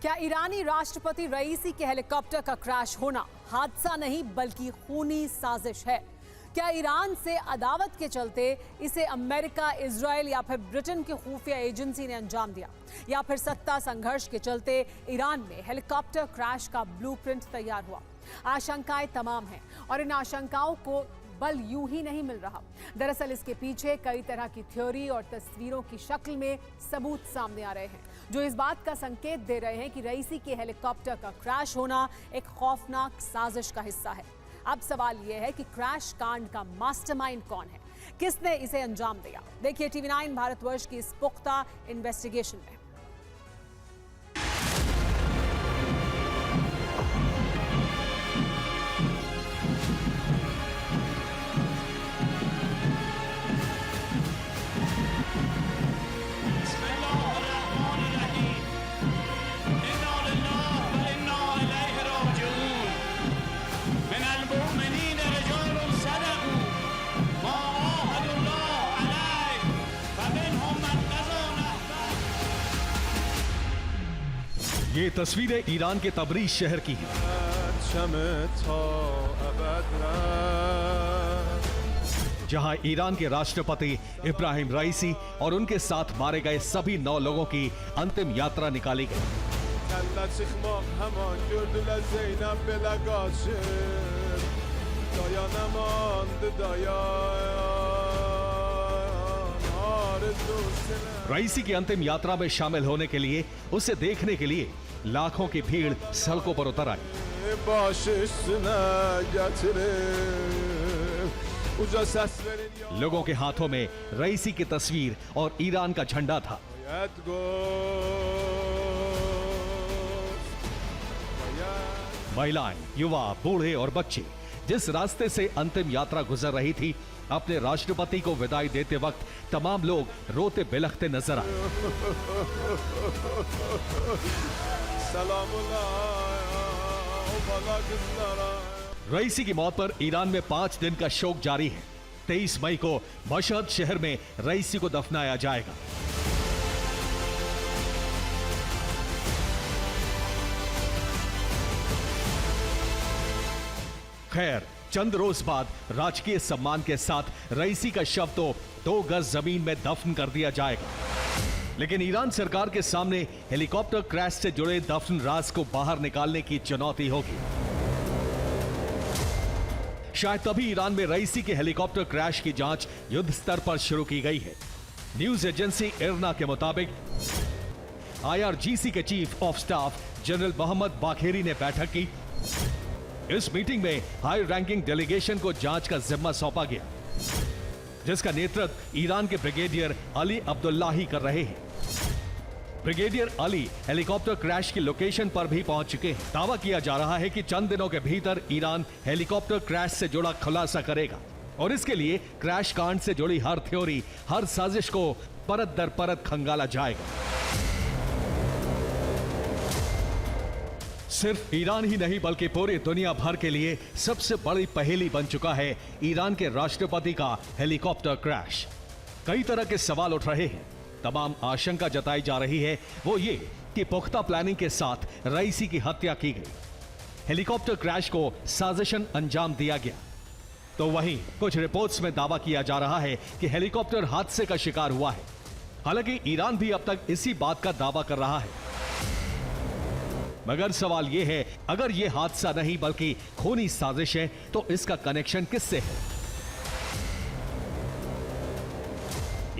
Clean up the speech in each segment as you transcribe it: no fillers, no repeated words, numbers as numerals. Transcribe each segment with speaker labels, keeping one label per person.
Speaker 1: क्या ईरानी राष्ट्रपति रईसी के हेलीकॉप्टर का क्रैश होना हादसा नहीं बल्कि खूनी साजिश है? क्या ईरान से अदावत के चलते इसे अमेरिका, इजराइल या फिर ब्रिटेन की खुफिया एजेंसी ने अंजाम दिया, या फिर सत्ता संघर्ष के चलते ईरान में हेलीकॉप्टर क्रैश का ब्लूप्रिंट तैयार हुआ? आशंकाएं तमाम हैं और इन आशंकाओं को बल यूं ही नहीं मिल रहा। दरअसल इसके पीछे कई तरह की थ्योरी और तस्वीरों की शक्ल में सबूत सामने आ रहे हैं, जो इस बात का संकेत दे रहे हैं कि रईसी के हेलीकॉप्टर का क्रैश होना एक खौफनाक साजिश का हिस्सा है। अब सवाल यह है कि क्रैश कांड का मास्टरमाइंड कौन है, किसने इसे अंजाम दिया? देखिए TV9 भारतवर्ष की इस पुख्ता इन्वेस्टिगेशन में।
Speaker 2: ये तस्वीरें ईरान के तबरीज शहर की हैं। जहां ईरान के राष्ट्रपति इब्राहिम रईसी और उनके साथ मारे गए सभी 9 लोगों की अंतिम यात्रा निकाली गई। रईसी की अंतिम यात्रा में शामिल होने के लिए, उसे देखने के लिए लाखों की भीड़ सड़कों पर उतर आई। लोगों के हाथों में रईसी की तस्वीर और ईरान का झंडा था। महिलाएं, युवा, बूढ़े और बच्चे जिस रास्ते से अंतिम यात्रा गुजर रही थी, अपने राष्ट्रपति को विदाई देते वक्त तमाम लोग रोते बिलखते नजर आए। रईसी की मौत पर ईरान में 5 दिन का शोक जारी है। 23 मई को मशहद शहर में रईसी को दफनाया जाएगा। खैर, चंद रोज बाद राजकीय सम्मान के साथ रईसी का शव तो 2 गज जमीन में दफन कर दिया जाएगा। लेकिन ईरान सरकार के सामने हेलीकॉप्टर क्रैश से जुड़े दफन राज को बाहर निकालने की चुनौती होगी। शायद तभी ईरान में रईसी के हेलीकॉप्टर क्रैश की जांच युद्ध स्तर पर शुरू की गई है। न्यूज एजेंसी इरना के मुताबिक IRGC के chief of staff general Mohammad Bagheri ने बैठक की। इस मीटिंग में हाई रैंकिंग डेलीगेशन को जांच का जिम्मा सौंपा गया, जिसका नेतृत्व ईरान के ब्रिगेडियर अली अब्दुल्लाही कर रहे हैं। ब्रिगेडियर अली हेलीकॉप्टर क्रैश की लोकेशन पर भी पहुंच चुके हैं। दावा किया जा रहा है कि चंद दिनों के भीतर ईरान हेलीकॉप्टर क्रैश से जुड़ा खुलासा करेगा और इसके लिए क्रैश कांड से जुड़ी हर थ्योरी, हर साजिश को परत दर परत खंगाला जाएगा। सिर्फ ईरान ही नहीं बल्कि पूरी दुनिया भर के लिए सबसे बड़ी पहेली बन चुका है ईरान के राष्ट्रपति का हेलीकॉप्टर क्रैश। कई तरह के सवाल उठ रहे हैं। तमाम आशंका जताई जा रही है वो ये कि पुख्ता प्लानिंग के साथ रईसी की हत्या की गई, हेलीकॉप्टर क्रैश को साजिशन अंजाम दिया गया। तो वहीं कुछ रिपोर्ट्स में दावा किया जा रहा है कि हेलीकॉप्टर हादसे का शिकार हुआ है। हालांकि ईरान भी अब तक इसी बात का दावा कर रहा है। मगर सवाल यह है, अगर यह हादसा नहीं बल्कि खूनी साजिश है तो इसका कनेक्शन किससे है?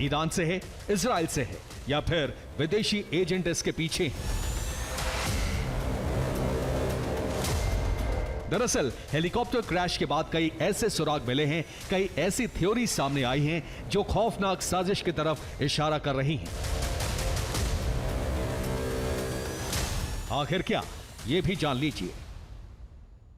Speaker 2: ईरान से है, इजराइल से है, या फिर विदेशी एजेंट इसके पीछे हैं? दरअसल हेलीकॉप्टर क्रैश के बाद कई ऐसे सुराग मिले हैं, कई ऐसी थ्योरी सामने आई हैं जो खौफनाक साजिश की तरफ इशारा कर रही हैं। आखिर क्या, ये भी जान लीजिए।